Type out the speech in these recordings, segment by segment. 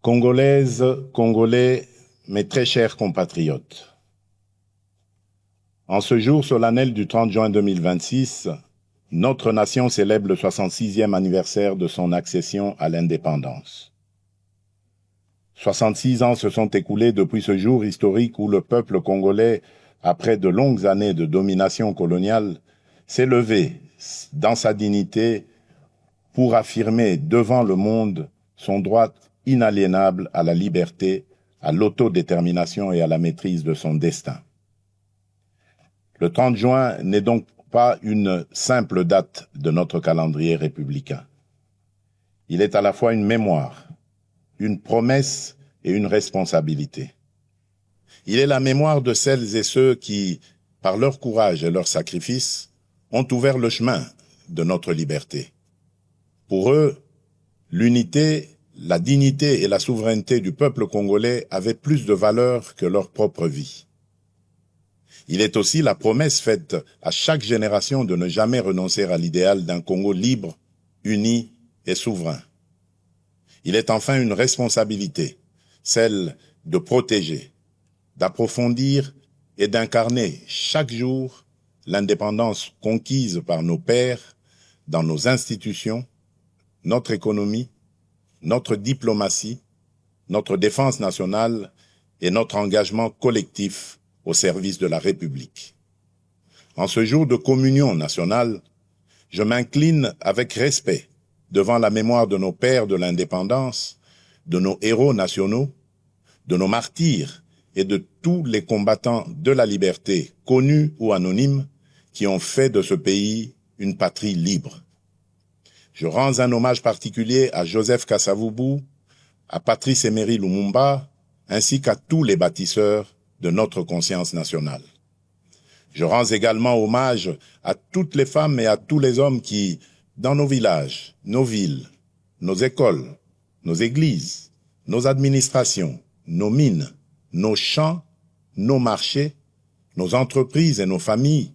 Congolaises, Congolais, mes très chers compatriotes. En ce jour solennel du 30 juin 2026, notre nation célèbre le 66e anniversaire de son accession à l'indépendance. 66 ans se sont écoulés depuis ce jour historique où le peuple congolais, après de longues années de domination coloniale, s'est levé dans sa dignité pour affirmer devant le monde son droit inaliénable à la liberté, à l'autodétermination et à la maîtrise de son destin. Le 30 juin n'est donc pas une simple date de notre calendrier républicain. Il est à la fois une mémoire, une promesse et une responsabilité. Il est la mémoire de celles et ceux qui, par leur courage et leur sacrifice, ont ouvert le chemin de notre liberté. Pour eux, l'unité, la dignité et la souveraineté du peuple congolais avaient plus de valeur que leur propre vie. Il est aussi la promesse faite à chaque génération de ne jamais renoncer à l'idéal d'un Congo libre, uni et souverain. Il est enfin une responsabilité, celle de protéger, d'approfondir et d'incarner chaque jour l'indépendance conquise par nos pères dans nos institutions, notre économie, notre diplomatie, notre défense nationale et notre engagement collectif au service de la République. En ce jour de communion nationale, je m'incline avec respect devant la mémoire de nos pères de l'indépendance, de nos héros nationaux, de nos martyrs et de tous les combattants de la liberté, connus ou anonymes, qui ont fait de ce pays une patrie libre. Je rends un hommage particulier à Joseph Kasavubu, à Patrice Emery Lumumba, ainsi qu'à tous les bâtisseurs de notre conscience nationale. Je rends également hommage à toutes les femmes et à tous les hommes qui, dans nos villages, nos villes, nos écoles, nos églises, nos administrations, nos mines, nos champs, nos marchés, nos entreprises et nos familles,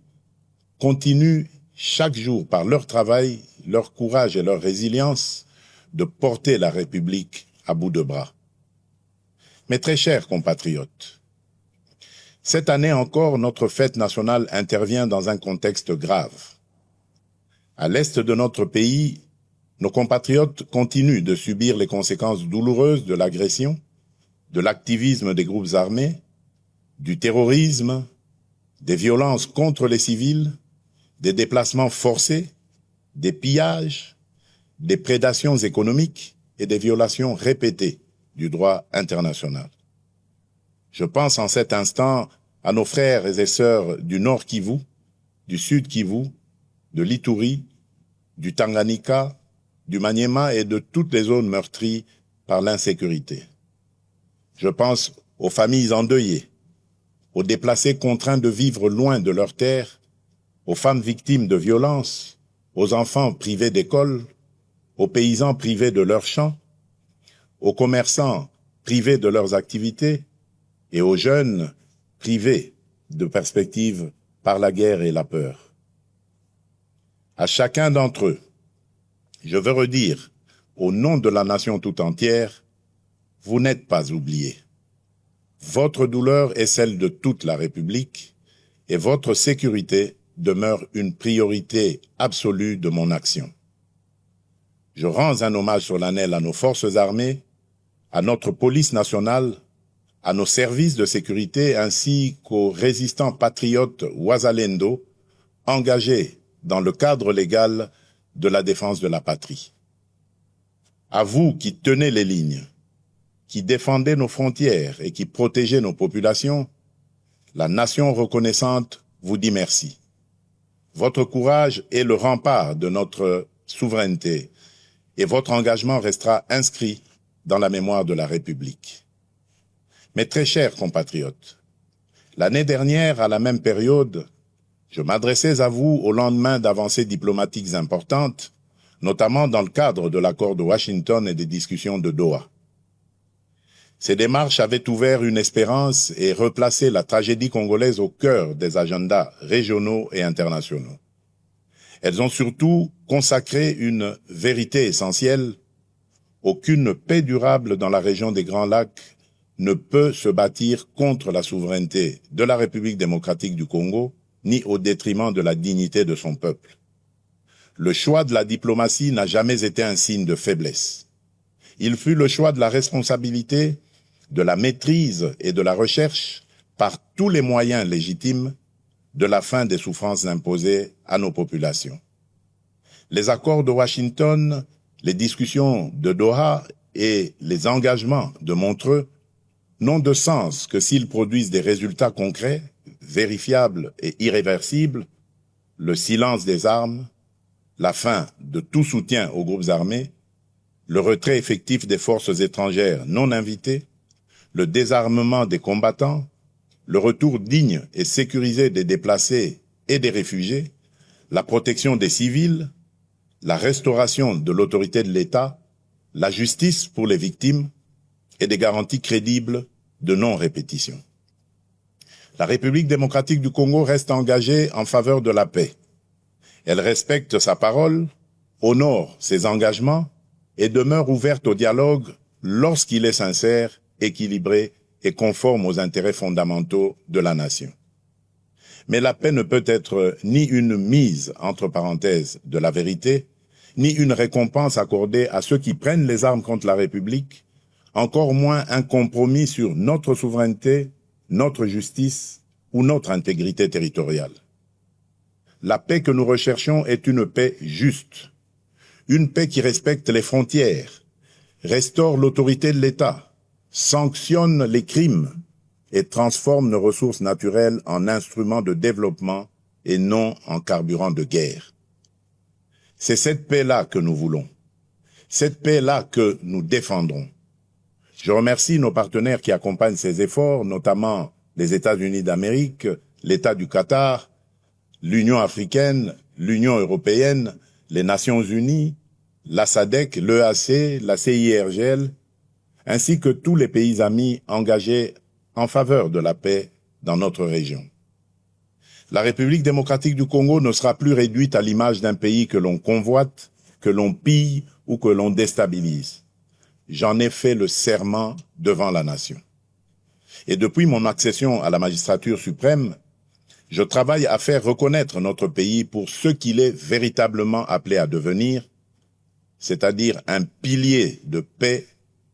continuent chaque jour par leur travail, leur courage et leur résilience de porter la République à bout de bras. Mes très chers compatriotes, cette année encore, notre fête nationale intervient dans un contexte grave. À l'est de notre pays, nos compatriotes continuent de subir les conséquences douloureuses de l'agression, de l'activisme des groupes armés, du terrorisme, des violences contre les civils, des déplacements forcés, des pillages, des prédations économiques et des violations répétées du droit international. Je pense en cet instant à nos frères et sœurs du Nord Kivu, du Sud Kivu, de l'Ituri, du Tanganyika, du Maniema et de toutes les zones meurtries par l'insécurité. Je pense aux familles endeuillées, aux déplacés contraints de vivre loin de leurs terres, aux femmes victimes de violences, aux enfants privés d'école, aux paysans privés de leurs champs, aux commerçants privés de leurs activités et aux jeunes privés de perspectives par la guerre et la peur. À chacun d'entre eux, je veux redire, au nom de la nation tout entière, vous n'êtes pas oubliés. Votre douleur est celle de toute la République et votre sécurité demeure une priorité absolue de mon action. Je rends un hommage solennel à nos forces armées, à notre police nationale, à nos services de sécurité ainsi qu'aux résistants patriotes Wazalendo engagés dans le cadre légal de la défense de la patrie. À vous qui tenez les lignes, qui défendez nos frontières et qui protégez nos populations, la nation reconnaissante vous dit merci. Votre courage est le rempart de notre souveraineté et votre engagement restera inscrit dans la mémoire de la République. Mes très chers compatriotes, l'année dernière, à la même période, je m'adressais à vous au lendemain d'avancées diplomatiques importantes, notamment dans le cadre de l'accord de Washington et des discussions de Doha. Ces démarches avaient ouvert une espérance et replacé la tragédie congolaise au cœur des agendas régionaux et internationaux. Elles ont surtout consacré une vérité essentielle. aucune paix durable dans la région des Grands Lacs ne peut se bâtir contre la souveraineté de la République démocratique du Congo, ni au détriment de la dignité de son peuple. Le choix de la diplomatie n'a jamais été un signe de faiblesse. Il fut le choix de la responsabilité, de la maîtrise et de la recherche, par tous les moyens légitimes, de la fin des souffrances imposées à nos populations. Les accords de Washington, les discussions de Doha et les engagements de Montreux n'ont de sens que s'ils produisent des résultats concrets, vérifiables et irréversibles, le silence des armes, la fin de tout soutien aux groupes armés, le retrait effectif des forces étrangères non invitées, le désarmement des combattants, le retour digne et sécurisé des déplacés et des réfugiés, la protection des civils, la restauration de l'autorité de l'État, la justice pour les victimes et des garanties crédibles de non-répétition. La République démocratique du Congo reste engagée en faveur de la paix. Elle respecte sa parole, honore ses engagements et demeure ouverte au dialogue lorsqu'il est sincère, équilibré et conforme aux intérêts fondamentaux de la nation. Mais la paix ne peut être ni une mise entre parenthèses de la vérité, ni une récompense accordée à ceux qui prennent les armes contre la République, encore moins un compromis sur notre souveraineté, notre justice ou notre intégrité territoriale. La paix que nous recherchons est une paix juste, une paix qui respecte les frontières, restaure l'autorité de l'État, sanctionne les crimes et transforme nos ressources naturelles en instruments de développement et non en carburant de guerre. C'est cette paix-là que nous voulons, cette paix-là que nous défendrons. Je remercie nos partenaires qui accompagnent ces efforts, notamment les États-Unis d'Amérique, l'État du Qatar, l'Union africaine, l'Union européenne, les Nations unies, la SADC, l'EAC, la CIRGL, ainsi que tous les pays amis engagés en faveur de la paix dans notre région. La République démocratique du Congo ne sera plus réduite à l'image d'un pays que l'on convoite, que l'on pille ou que l'on déstabilise. J'en ai fait le serment devant la nation. Et depuis mon accession à la magistrature suprême, je travaille à faire reconnaître notre pays pour ce qu'il est véritablement appelé à devenir, c'est-à-dire un pilier de paix,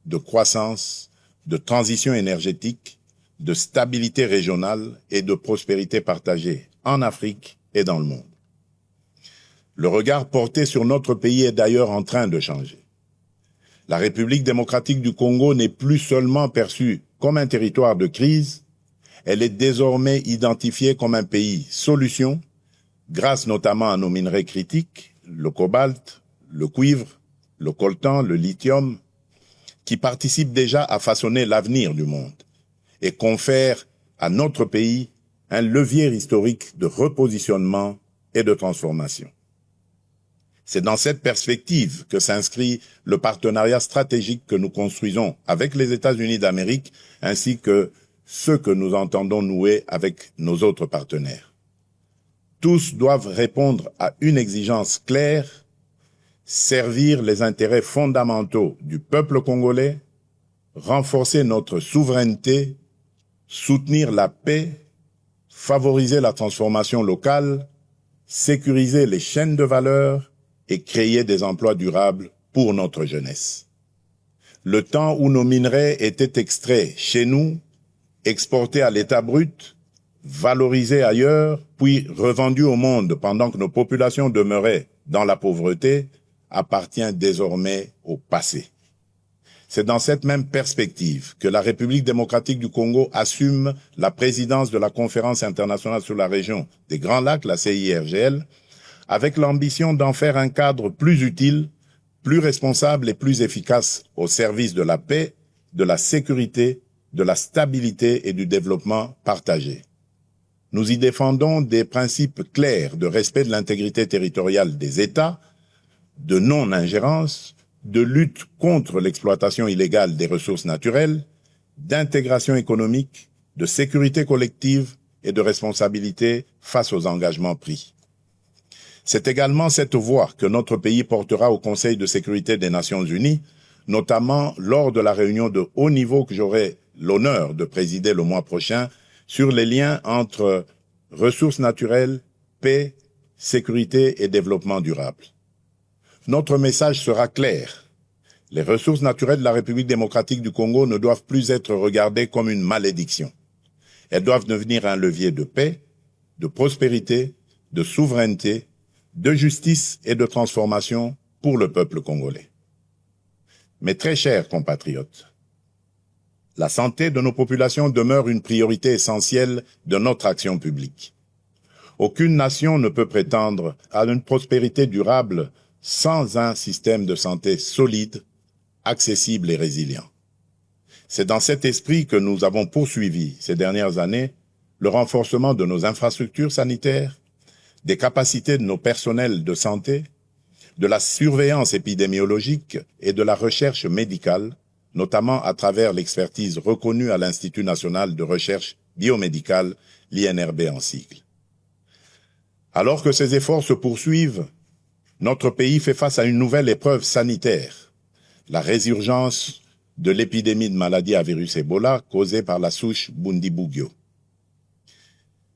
de croissance, de transition énergétique, de stabilité régionale et de prospérité partagée en Afrique et dans le monde. Le regard porté sur notre pays est d'ailleurs en train de changer. La République démocratique du Congo n'est plus seulement perçue comme un territoire de crise, elle est désormais identifiée comme un pays solution, grâce notamment à nos minerais critiques, le cobalt, le cuivre, le coltan, le lithium, qui participent déjà à façonner l'avenir du monde et confèrent à notre pays un levier historique de repositionnement et de transformation. C'est dans cette perspective que s'inscrit le partenariat stratégique que nous construisons avec les États-Unis d'Amérique, ainsi que ceux que nous entendons nouer avec nos autres partenaires. Tous doivent répondre à une exigence claire, servir les intérêts fondamentaux du peuple congolais, renforcer notre souveraineté, soutenir la paix, favoriser la transformation locale, sécuriser les chaînes de valeur et créer des emplois durables pour notre jeunesse. Le temps où nos minerais étaient extraits chez nous, exportés à l'état brut, valorisés ailleurs, puis revendus au monde pendant que nos populations demeuraient dans la pauvreté, appartient désormais au passé. C'est dans cette même perspective que la République démocratique du Congo assume la présidence de la Conférence internationale sur la région des Grands Lacs, la CIRGL, avec l'ambition d'en faire un cadre plus utile, plus responsable et plus efficace au service de la paix, de la sécurité, de la stabilité et du développement partagé. Nous y défendons des principes clairs de respect de l'intégrité territoriale des États, de non-ingérence, de lutte contre l'exploitation illégale des ressources naturelles, d'intégration économique, de sécurité collective et de responsabilité face aux engagements pris. C'est également cette voix que notre pays portera au Conseil de sécurité des Nations Unies notamment lors de la réunion de haut niveau que j'aurai l'honneur de présider le mois prochain sur les liens entre ressources naturelles, paix, sécurité et développement durable. Notre message sera clair. Les ressources naturelles de la République démocratique du Congo ne doivent plus être regardées comme une malédiction. Elles doivent devenir un levier de paix, de prospérité, de souveraineté, de justice et de transformation pour le peuple congolais. Mes très chers compatriotes, la santé de nos populations demeure une priorité essentielle de notre action publique. Aucune nation ne peut prétendre à une prospérité durable sans un système de santé solide, accessible et résilient. C'est dans cet esprit que nous avons poursuivi ces dernières années le renforcement de nos infrastructures sanitaires, des capacités de nos personnels de santé, de la surveillance épidémiologique et de la recherche médicale, notamment à travers l'expertise reconnue à l'Institut national de recherche biomédicale, l'INRB en sigle. Alors que ces efforts se poursuivent, notre pays fait face à une nouvelle épreuve sanitaire, la résurgence de l'épidémie de maladie à virus Ebola causée par la souche Bundibugyo.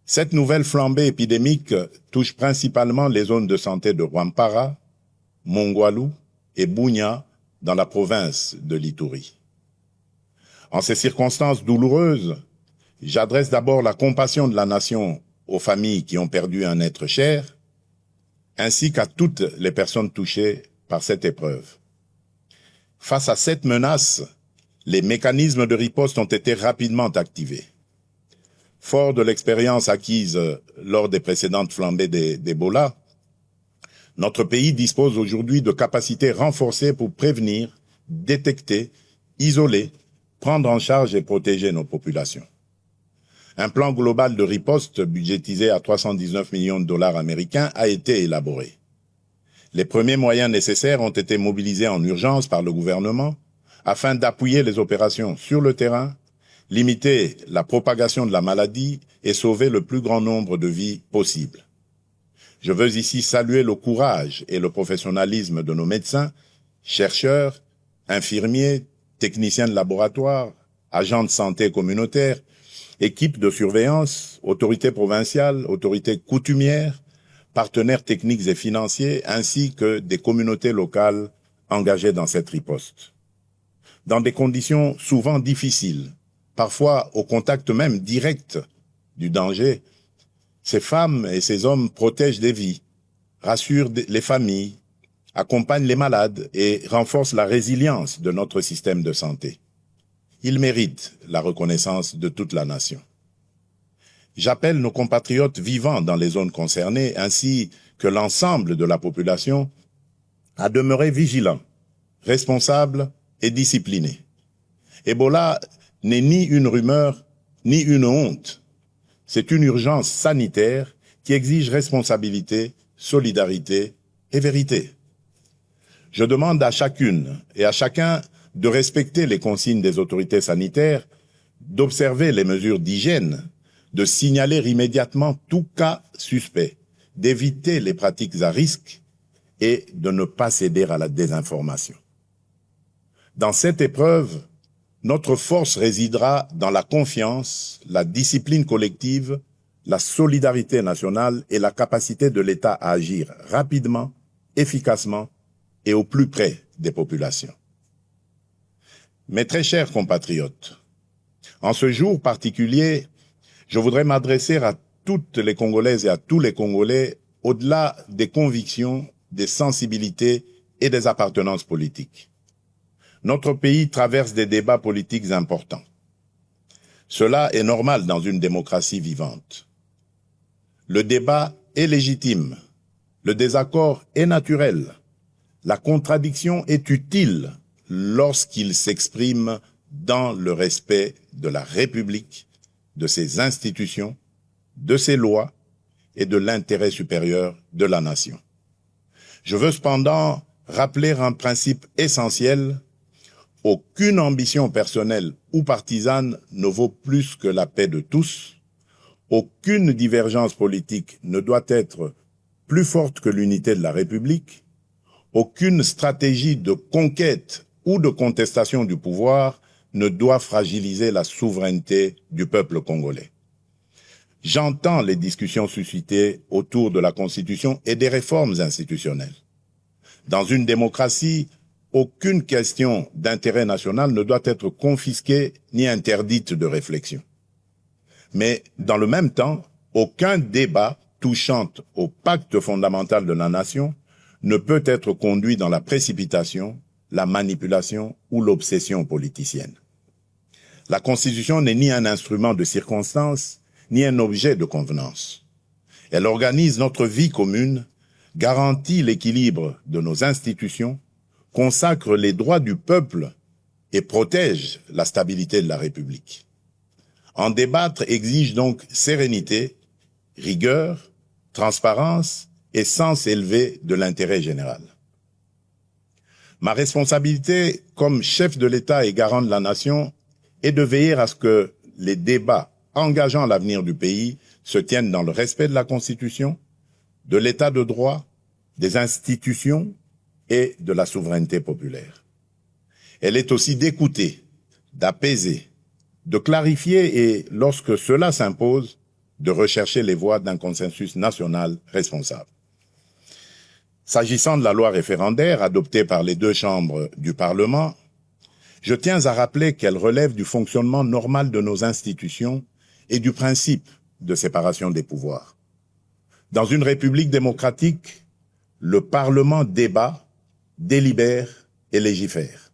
Cette nouvelle flambée épidémique touche principalement les zones de santé de Rwampara, Mongwalu et Bunia dans la province de l'Ituri. En ces circonstances douloureuses, j'adresse d'abord la compassion de la nation aux familles qui ont perdu un être cher, ainsi qu'à toutes les personnes touchées par cette épreuve. Face à cette menace, les mécanismes de riposte ont été rapidement activés. Fort de l'expérience acquise lors des précédentes flambées d'Ebola, notre pays dispose aujourd'hui de capacités renforcées pour prévenir, détecter, isoler, prendre en charge et protéger nos populations. Un plan global de riposte budgétisé à 319 millions de dollars américains a été élaboré. Les premiers moyens nécessaires ont été mobilisés en urgence par le gouvernement afin d'appuyer les opérations sur le terrain, limiter la propagation de la maladie et sauver le plus grand nombre de vies possible. Je veux ici saluer le courage et le professionnalisme de nos médecins, chercheurs, infirmiers, techniciens de laboratoire, agents de santé communautaires, équipes de surveillance, autorités provinciales, autorités coutumières, partenaires techniques et financiers, ainsi que des communautés locales engagées dans cette riposte. Dans des conditions souvent difficiles, parfois au contact même direct du danger, ces femmes et ces hommes protègent des vies, rassurent les familles, accompagnent les malades et renforcent la résilience de notre système de santé. Ils méritent la reconnaissance de toute la nation. J'appelle nos compatriotes vivant dans les zones concernées, ainsi que l'ensemble de la population, à demeurer vigilants, responsables et disciplinés. Ebola n'est ni une rumeur, ni une honte. C'est une urgence sanitaire qui exige responsabilité, solidarité et vérité. Je demande à chacune et à chacun de respecter les consignes des autorités sanitaires, d'observer les mesures d'hygiène, de signaler immédiatement tout cas suspect, d'éviter les pratiques à risque et de ne pas céder à la désinformation. Dans cette épreuve, notre force résidera dans la confiance, la discipline collective, la solidarité nationale et la capacité de l'État à agir rapidement, efficacement et au plus près des populations. Mes très chers compatriotes, en ce jour particulier, je voudrais m'adresser à toutes les Congolaises et à tous les Congolais au-delà des convictions, des sensibilités et des appartenances politiques. Notre pays traverse des débats politiques importants. Cela est normal dans une démocratie vivante. Le débat est légitime, le désaccord est naturel, la contradiction est utile lorsqu'il s'exprime dans le respect de la République, de ses institutions, de ses lois et de l'intérêt supérieur de la nation. Je veux cependant rappeler un principe essentiel: aucune ambition personnelle ou partisane ne vaut plus que la paix de tous. Aucune divergence politique ne doit être plus forte que l'unité de la République. Aucune stratégie de conquête ou de contestation du pouvoir ne doit fragiliser la souveraineté du peuple congolais. J'entends les discussions suscitées autour de la Constitution et des réformes institutionnelles. Dans une démocratie, aucune question d'intérêt national ne doit être confisquée ni interdite de réflexion. Mais dans le même temps, aucun débat touchant au pacte fondamental de la nation ne peut être conduit dans la précipitation, la manipulation ou l'obsession politicienne. La Constitution n'est ni un instrument de circonstance, ni un objet de convenance. Elle organise notre vie commune, garantit l'équilibre de nos institutions, consacre les droits du peuple et protège la stabilité de la République. En débattre exige donc sérénité, rigueur, transparence et sens élevé de l'intérêt général. Ma responsabilité comme chef de l'État et garant de la nation est de veiller à ce que les débats engageant l'avenir du pays se tiennent dans le respect de la Constitution, de l'État de droit, des institutions et de la souveraineté populaire. Elle est aussi d'écouter, d'apaiser, de clarifier et, lorsque cela s'impose, de rechercher les voies d'un consensus national responsable. S'agissant de la loi référendaire adoptée par les deux chambres du Parlement, je tiens à rappeler qu'elle relève du fonctionnement normal de nos institutions et du principe de séparation des pouvoirs. Dans une république démocratique, le Parlement débat, délibère et légifère.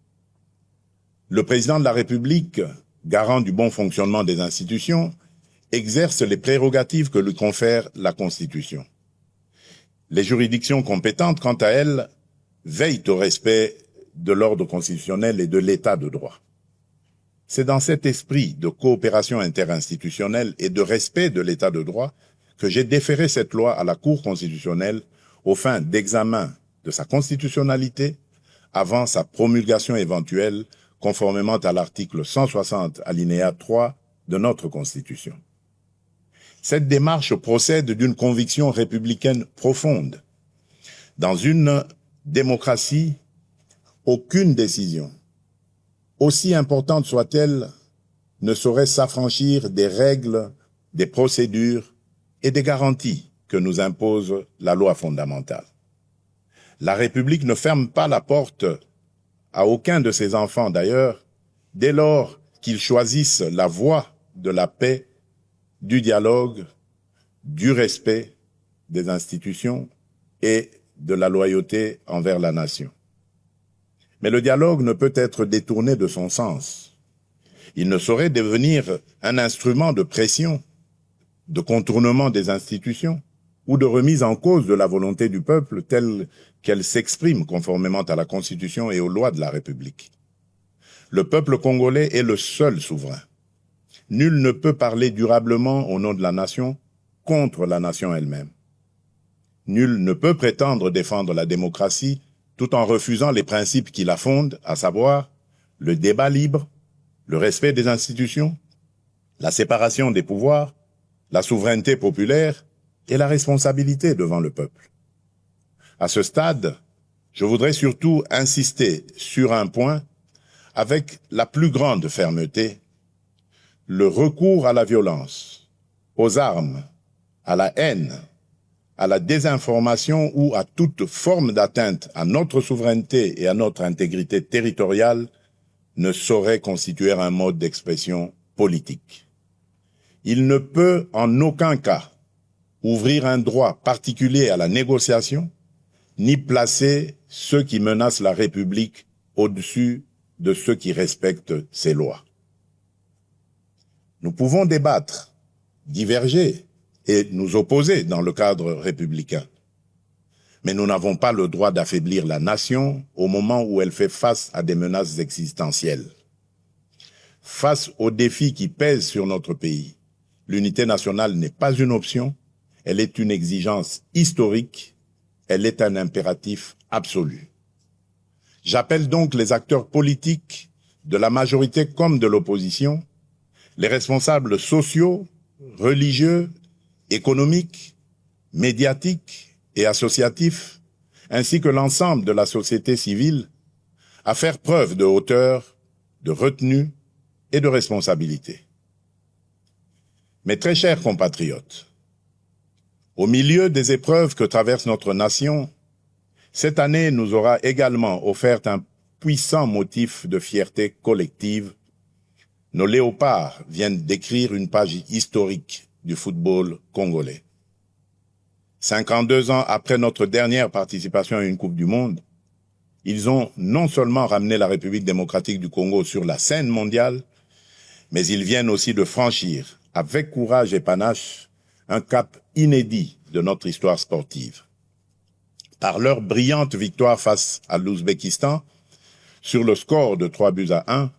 Le président de la République, garant du bon fonctionnement des institutions, exerce les prérogatives que lui confère la Constitution. Les juridictions compétentes, quant à elles, veillent au respect de l'ordre constitutionnel et de l'état de droit. C'est dans cet esprit de coopération interinstitutionnelle et de respect de l'état de droit que j'ai déféré cette loi à la Cour constitutionnelle aux fins d'examen de sa constitutionnalité avant sa promulgation éventuelle conformément à l'article 160 alinéa 3 de notre Constitution. Cette démarche procède d'une conviction républicaine profonde. Dans une démocratie, aucune décision, aussi importante soit-elle, ne saurait s'affranchir des règles, des procédures et des garanties que nous impose la loi fondamentale. La République ne ferme pas la porte à aucun de ses enfants d'ailleurs, dès lors qu'ils choisissent la voie de la paix, du dialogue, du respect des institutions et de la loyauté envers la nation. Mais le dialogue ne peut être détourné de son sens. Il ne saurait devenir un instrument de pression, de contournement des institutions ou de remise en cause de la volonté du peuple telle qu'elle s'exprime conformément à la Constitution et aux lois de la République. Le peuple congolais est le seul souverain. Nul ne peut parler durablement au nom de la nation contre la nation elle-même. Nul ne peut prétendre défendre la démocratie tout en refusant les principes qui la fondent, à savoir le débat libre, le respect des institutions, la séparation des pouvoirs, la souveraineté populaire et la responsabilité devant le peuple. À ce stade, je voudrais surtout insister sur un point avec la plus grande fermeté: le recours à la violence, aux armes, à la haine, à la désinformation ou à toute forme d'atteinte à notre souveraineté et à notre intégrité territoriale ne saurait constituer un mode d'expression politique. Il ne peut en aucun cas ouvrir un droit particulier à la négociation, ni placer ceux qui menacent la République au-dessus de ceux qui respectent ses lois. Nous pouvons débattre, diverger et nous opposer dans le cadre républicain. Mais nous n'avons pas le droit d'affaiblir la nation au moment où elle fait face à des menaces existentielles. Face aux défis qui pèsent sur notre pays, l'unité nationale n'est pas une option, elle est une exigence historique, elle est un impératif absolu. J'appelle donc les acteurs politiques, de la majorité comme de l'opposition, les responsables sociaux, religieux, économiques, médiatiques et associatifs, ainsi que l'ensemble de la société civile, à faire preuve de hauteur, de retenue et de responsabilité. Mes très chers compatriotes, au milieu des épreuves que traverse notre nation, cette année nous aura également offert un puissant motif de fierté collective. Nos léopards viennent d'écrire une page historique du football congolais. 52 ans après notre dernière participation à une Coupe du Monde, ils ont non seulement ramené la République démocratique du Congo sur la scène mondiale, mais ils viennent aussi de franchir, avec courage et panache, un cap inédit de notre histoire sportive. Par leur brillante victoire face à l'Ouzbékistan, sur le score de 3-1,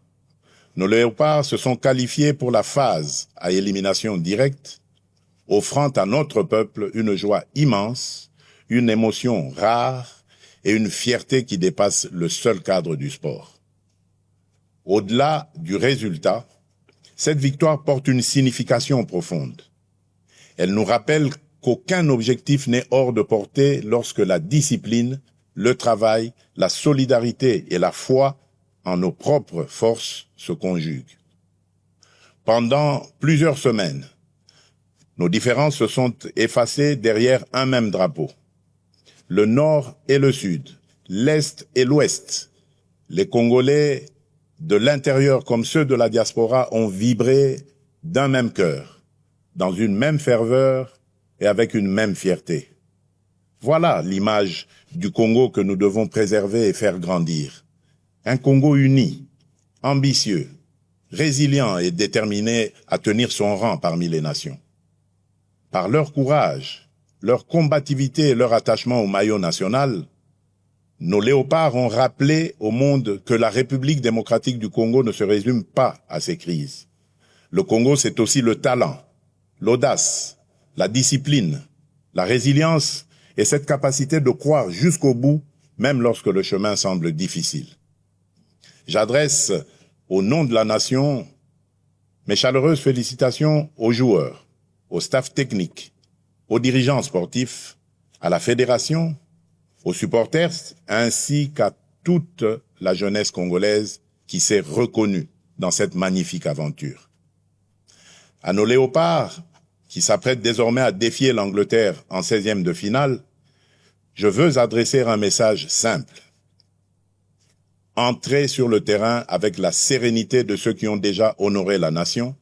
nos léopards se sont qualifiés pour la phase à élimination directe, offrant à notre peuple une joie immense, une émotion rare et une fierté qui dépasse le seul cadre du sport. Au-delà du résultat, cette victoire porte une signification profonde. Elle nous rappelle qu'aucun objectif n'est hors de portée lorsque la discipline, le travail, la solidarité et la foi en nos propres forces se conjuguent. Pendant plusieurs semaines, nos différences se sont effacées derrière un même drapeau. Le Nord et le Sud, l'Est et l'Ouest, les Congolais de l'intérieur comme ceux de la diaspora ont vibré d'un même cœur, dans une même ferveur et avec une même fierté. Voilà l'image du Congo que nous devons préserver et faire grandir. Un Congo uni, ambitieux, résilient et déterminé à tenir son rang parmi les nations. Par leur courage, leur combativité et leur attachement au maillot national, nos léopards ont rappelé au monde que la République démocratique du Congo ne se résume pas à ses crises. Le Congo, c'est aussi le talent, l'audace, la discipline, la résilience et cette capacité de croire jusqu'au bout, même lorsque le chemin semble difficile. J'adresse, au nom de la nation, mes chaleureuses félicitations aux joueurs, au staff technique, aux dirigeants sportifs, à la fédération, aux supporters, ainsi qu'à toute la jeunesse congolaise qui s'est reconnue dans cette magnifique aventure. À nos léopards, qui s'apprêtent désormais à défier l'Angleterre en 16e de finale, je veux adresser un message simple. Entrez sur le terrain avec la sérénité de ceux qui ont déjà honoré la nation,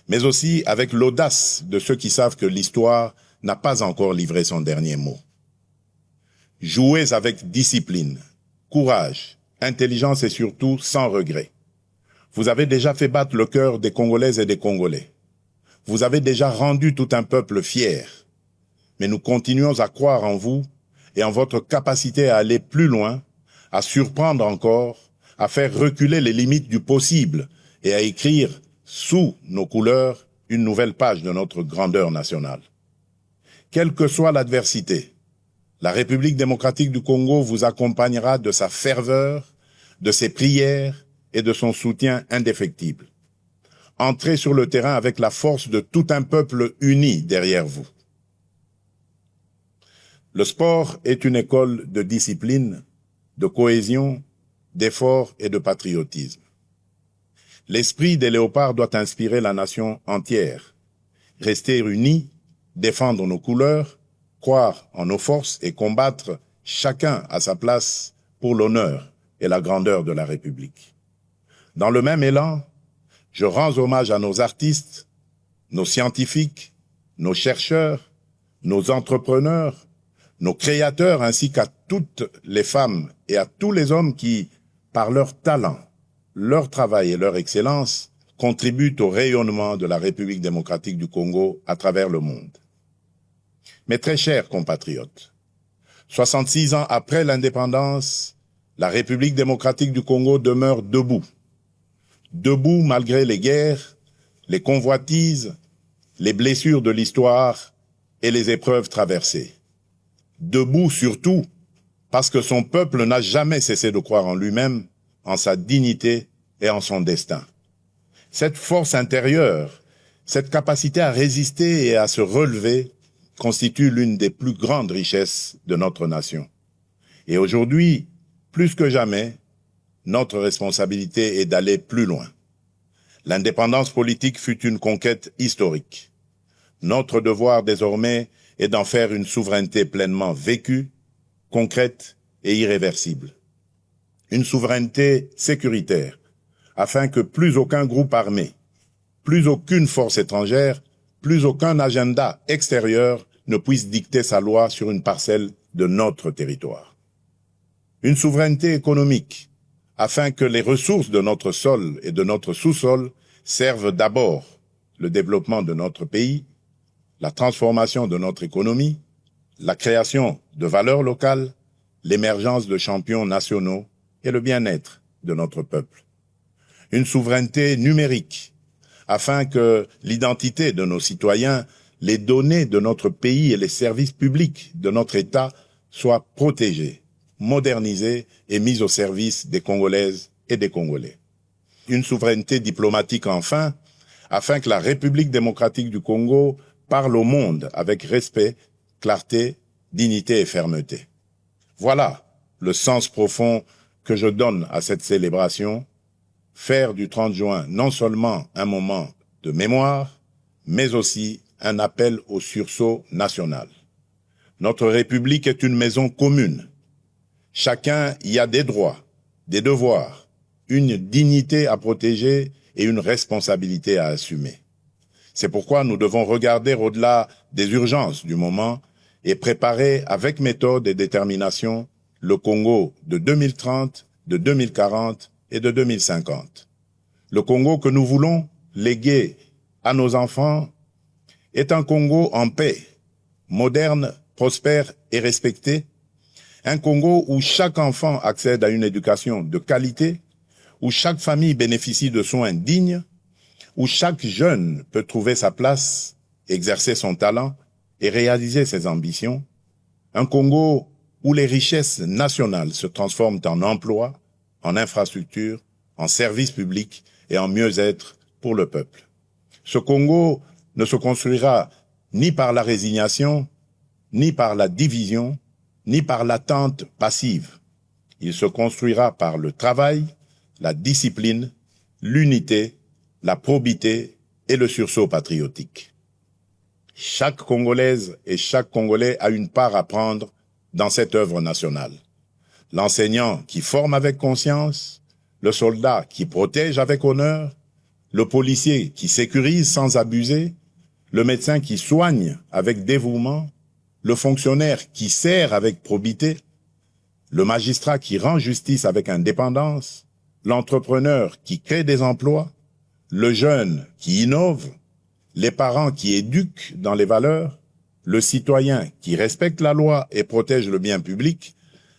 mais aussi avec l'audace de ceux qui savent que l'histoire n'a pas encore livré son dernier mot. Jouez avec discipline, courage, intelligence et surtout sans regret. Vous avez déjà fait battre le cœur des Congolaises et des Congolais. Vous avez déjà rendu tout un peuple fier. Mais nous continuons à croire en vous et en votre capacité à aller plus loin, à surprendre encore, à faire reculer les limites du possible et à écrire sous nos couleurs une nouvelle page de notre grandeur nationale. Quelle que soit l'adversité, la République démocratique du Congo vous accompagnera de sa ferveur, de ses prières et de son soutien indéfectible. Entrez sur le terrain avec la force de tout un peuple uni derrière vous. Le sport est une école de discipline, de cohésion, d'effort et de patriotisme. L'esprit des léopards doit inspirer la nation entière. Rester unis, défendre nos couleurs, croire en nos forces et combattre chacun à sa place pour l'honneur et la grandeur de la République. Dans le même élan, je rends hommage à nos artistes, nos scientifiques, nos chercheurs, nos entrepreneurs, nos créateurs ainsi qu'à toutes les femmes et à tous les hommes qui, par leur talent, leur travail et leur excellence, contribuent au rayonnement de la République démocratique du Congo à travers le monde. Mes très chers compatriotes, 66 ans après l'indépendance, la République démocratique du Congo demeure debout. Debout malgré les guerres, les convoitises, les blessures de l'histoire et les épreuves traversées. Debout surtout parce que son peuple n'a jamais cessé de croire en lui-même, en sa dignité et en son destin. Cette force intérieure, cette capacité à résister et à se relever constitue l'une des plus grandes richesses de notre nation. Et aujourd'hui, plus que jamais, notre responsabilité est d'aller plus loin. L'indépendance politique fut une conquête historique. Notre devoir désormais est d'en faire une souveraineté pleinement vécue, concrète et irréversible. Une souveraineté sécuritaire, afin que plus aucun groupe armé, plus aucune force étrangère, plus aucun agenda extérieur ne puisse dicter sa loi sur une parcelle de notre territoire. Une souveraineté économique, afin que les ressources de notre sol et de notre sous-sol servent d'abord le développement de notre pays, la transformation de notre économie, la création de valeurs locales, l'émergence de champions nationaux et le bien-être de notre peuple. Une souveraineté numérique, afin que l'identité de nos citoyens, les données de notre pays et les services publics de notre État soient protégés, modernisés et mis au service des Congolaises et des Congolais. Une souveraineté diplomatique enfin, afin que la République démocratique du Congo parle au monde avec respect, clarté, dignité et fermeté. Voilà le sens profond que je donne à cette célébration, faire du 30 juin non seulement un moment de mémoire, mais aussi un appel au sursaut national. Notre République est une maison commune. Chacun y a des droits, des devoirs, une dignité à protéger et une responsabilité à assumer. C'est pourquoi nous devons regarder au-delà des urgences du moment et préparer avec méthode et détermination le Congo de 2030, de 2040 et de 2050. Le Congo que nous voulons léguer à nos enfants est un Congo en paix, moderne, prospère et respecté, un Congo où chaque enfant accède à une éducation de qualité, où chaque famille bénéficie de soins dignes, où chaque jeune peut trouver sa place, exercer son talent et réaliser ses ambitions, un Congo où les richesses nationales se transforment en emplois, en infrastructures, en services publics et en mieux-être pour le peuple. Ce Congo ne se construira ni par la résignation, ni par la division, ni par l'attente passive. Il se construira par le travail, la discipline, l'unité, la probité et le sursaut patriotique. Chaque Congolaise et chaque Congolais a une part à prendre dans cette œuvre nationale. L'enseignant qui forme avec conscience, le soldat qui protège avec honneur, le policier qui sécurise sans abuser, le médecin qui soigne avec dévouement, le fonctionnaire qui sert avec probité, le magistrat qui rend justice avec indépendance, l'entrepreneur qui crée des emplois, le jeune qui innove, les parents qui éduquent dans les valeurs, le citoyen qui respecte la loi et protège le bien public,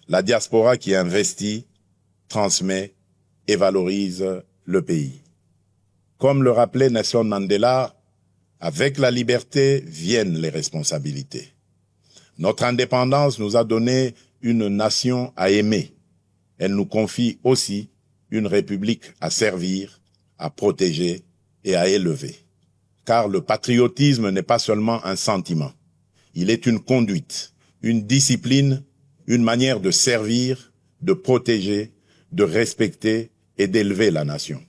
la diaspora qui investit, transmet et valorise le pays. Comme le rappelait Nelson Mandela, avec la liberté viennent les responsabilités. Notre indépendance nous a donné une nation à aimer. Elle nous confie aussi une république à servir, à protéger et à élever. Car le patriotisme n'est pas seulement un sentiment. Il est une conduite, une discipline, une manière de servir, de protéger, de respecter et d'élever la nation.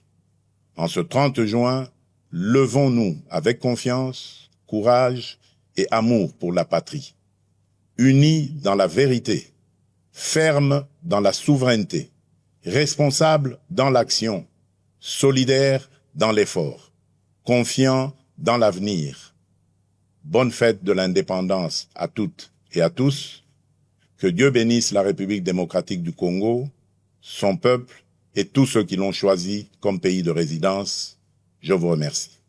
En ce 30 juin, levons-nous avec confiance, courage et amour pour la patrie. Unis dans la vérité, fermes dans la souveraineté, responsables dans l'action, solidaires dans l'effort, confiants dans l'avenir. Bonne fête de l'indépendance à toutes et à tous. Que Dieu bénisse la République démocratique du Congo, son peuple et tous ceux qui l'ont choisi comme pays de résidence. Je vous remercie.